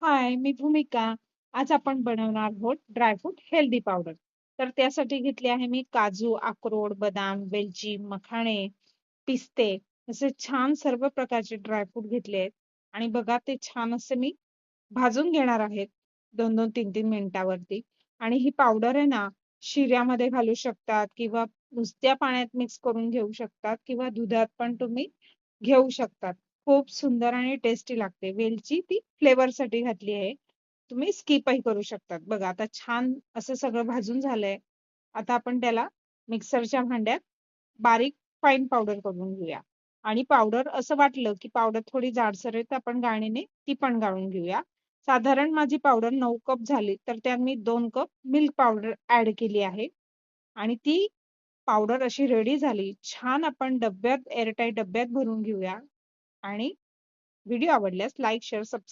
हाय, मी भूमिका. आज आपण बनवणार आहोत ड्रायफ्रूट हेल्दी पावडर. तर त्यासाठी घेतले आहे मी काजू, अक्रोड, बदाम, वेलची, मखाणे, पिस्ते असे छान सर्व प्रकारचे ड्रायफ्रूट घेतले आहेत. आणि बघा ते छान असे मी भाजून घेणार आहेत 2-2, 3-3 मिनिटावरती. आणि ही पावडर आहे ना, शिऱ्यामध्ये घालू शकतात किंवा नुसत्या पाण्यात मिक्स करून घेऊ शकतात किंवा दुधात पण तुम्ही घेऊ शकतात. खूप सुंदर आणि टेस्टी लागते. वेलची ती फ्लेवरसाठी घातली आहे. तुम्ही स्किपही करू शकतात. बघा आता छान असं सगळं भाजून झालंय. आता आपण त्याला मिक्सरच्या भांड्यात बारीक फाईन पावडर करून घेऊया. आणि पावडर असं वाटलं, की पावडर थोडी जाडसर आहे, तर आपण गाळणीने ती पण गाळून घेऊया. साधारण माझी पावडर 9 कप झाली, तर त्यात मी 2 कप मिल्क पावडर ॲड केली आहे. आणि ती पावडर अशी रेडी झाली. छान आपण डब्यात एअरटाईट डब्यात भरून घेऊया आणि व्हिडिओ आवडल्यास लाईक, शेअर, सबस्क्राईब